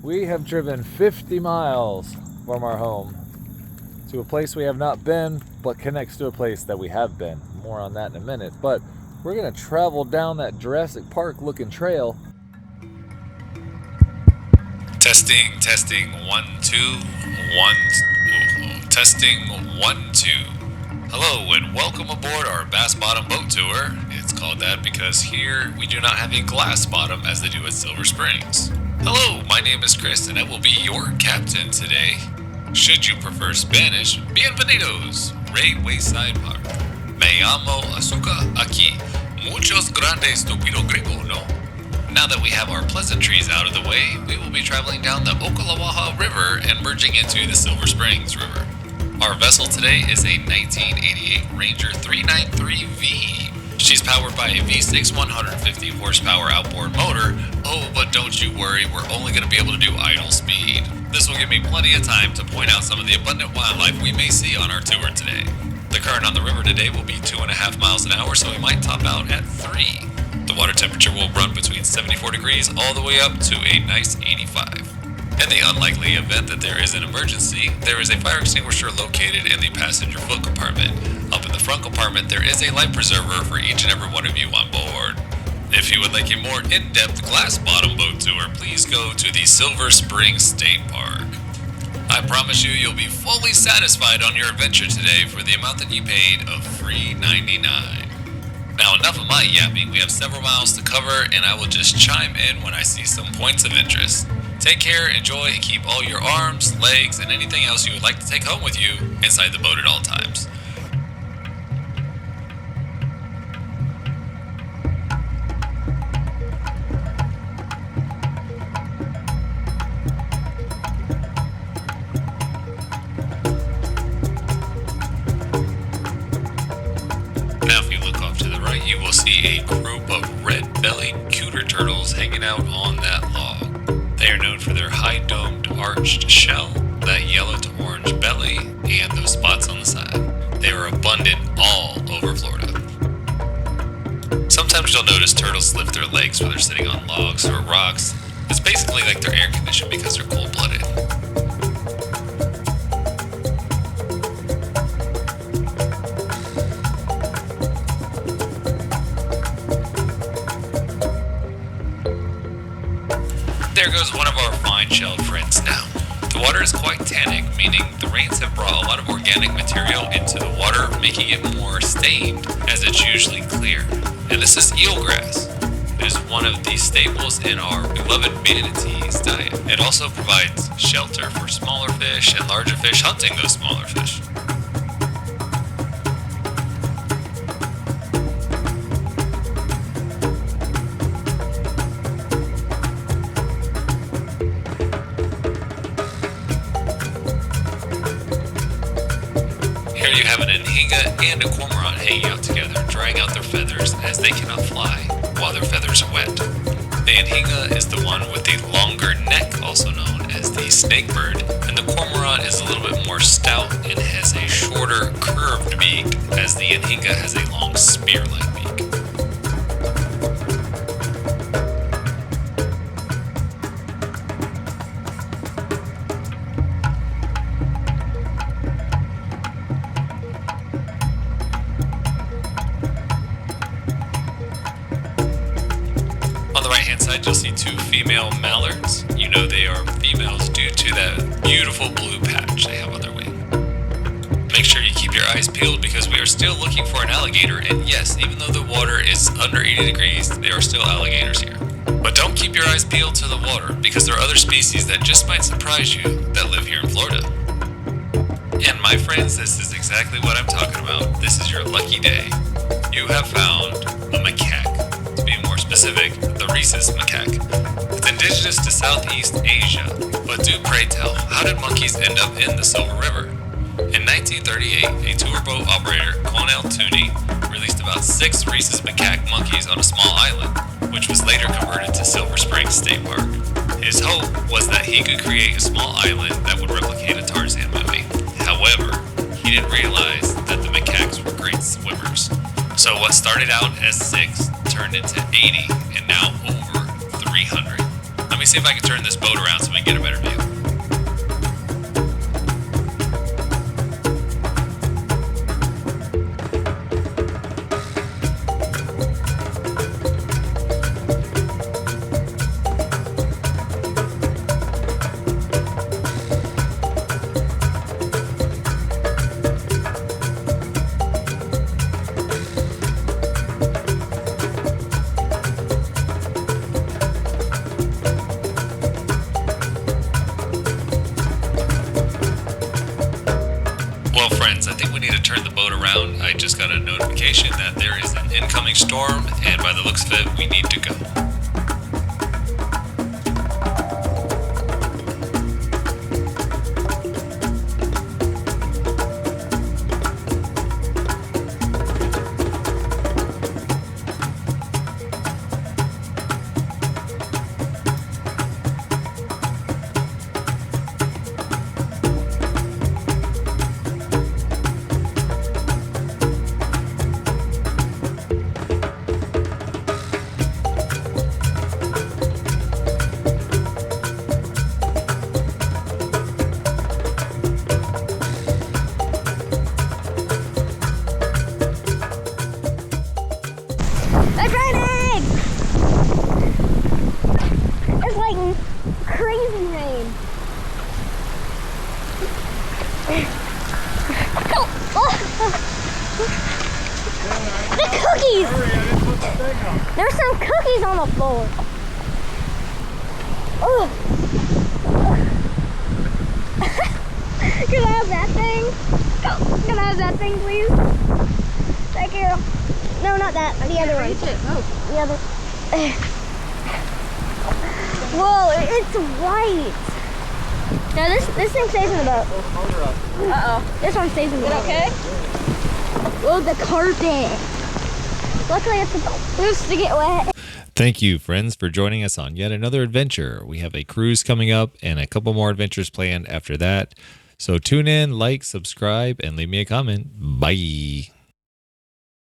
We have driven 50 miles from our home to a place we have not been, but connects to a place that we have been. More on that in a minute. But we're going to travel down that Jurassic Park looking trail. Testing, 1, 2, 1. Testing, 1, 2. Hello and welcome aboard our Bass Bottom boat tour. It's called that because here we do not have a glass bottom as they do at Silver Springs. Hello, my name is Chris and I will be your captain today. Should you prefer Spanish, bienvenidos, Rey Wayside Park. Me llamo Azuka aquí. Muchos grandes estúpido gringo, no? Now that we have our pleasantries out of the way, we will be traveling down the Ocklawaha River and merging into the Silver Springs River. Our vessel today is a 1988 Ranger 393V. She's powered by a V6 150 horsepower outboard motor. Oh, but don't you worry, we're only going to be able to do idle speed. This will give me plenty of time to point out some of the abundant wildlife we may see on our tour today. The current on the river today will be 2.5 miles an hour, so we might top out at 3. The water temperature will run between 74 degrees all the way up to a nice 85. In the unlikely event that there is an emergency, there is a fire extinguisher located in the passenger foot compartment. Up in the front compartment, there is a life preserver for each and every one of you on board. If you would like a more in-depth glass bottom boat tour, please go to the Silver Springs State Park. I promise you'll be fully satisfied on your adventure today for the amount that you paid of $3.99. Now enough of my yapping, we have several miles to cover and I will just chime in when I see some points of interest. Take care, enjoy, and keep all your arms, legs, and anything else you would like to take home with you inside the boat at all times. Now if you look off to the right, you will see a group of red-bellied cooter turtles hanging out on that log. They are known for their high-domed arched shell, that yellow to orange belly, and those spots on the side. They are abundant all over Florida. Sometimes you'll notice turtles lift their legs when they're sitting on logs or rocks. It's basically like they're air conditioned because they're cold-blooded. There goes one of our fine-shelled friends now. The water is quite tannic, meaning the rains have brought a lot of organic material into the water, making it more stained, as it's usually clear. And this is eelgrass. It is one of the staples in our beloved manatee's diet. It also provides shelter for smaller fish and larger fish hunting those smaller fish. Here you have an anhinga and a cormorant hanging out together, drying out their feathers as they cannot fly while their feathers are wet. The anhinga is the one with the longer neck, also known as the snakebird, and the cormorant is a little bit more stout and has a shorter, curved beak, as the anhinga has a long spear-like beak. On the right-hand side, you'll see 2 female mallards. You know they are females due to that beautiful blue patch they have on their wing. Make sure you keep your eyes peeled because we are still looking for an alligator, and yes, even though the water is under 80 degrees, there are still alligators here. But don't keep your eyes peeled to the water because there are other species that just might surprise you that live here in Florida. And my friends, this is exactly what I'm talking about. This is your lucky day. You have found a macaque. To be more specific, the rhesus macaque. It's indigenous to Southeast Asia, but do pray tell, how did monkeys end up in the Silver River? In 1938, a tour boat operator, Cornell Tooney, released about 6 rhesus macaque monkeys on a small island, which was later converted to Silver Springs State Park. His hope was that he could create a small island that would replicate a Tarzan movie. However, he didn't realize that the macaques were great swimmers. So what started out as 6 turned into 80 and now over 300. Let me see if I can turn this boat around so we can get a better view. Well, friends, I think we need to turn the boat around. I just got a notification that there is an incoming storm, and by the looks of it, we need to go. It's raining! It's like crazy rain. The cookies! There's some cookies on the floor. Oh. Can I have that thing? Can I have that thing, please? Thank you. No, not that. The other one. The other. Whoa, it's white. No, this thing stays in the boat. Uh-oh. This one stays in the boat. Okay? Oh, the carpet. Luckily, it's supposed to get wet. Thank you, friends, for joining us on yet another adventure. We have a cruise coming up and a couple more adventures planned after that. So tune in, like, subscribe, and leave me a comment. Bye.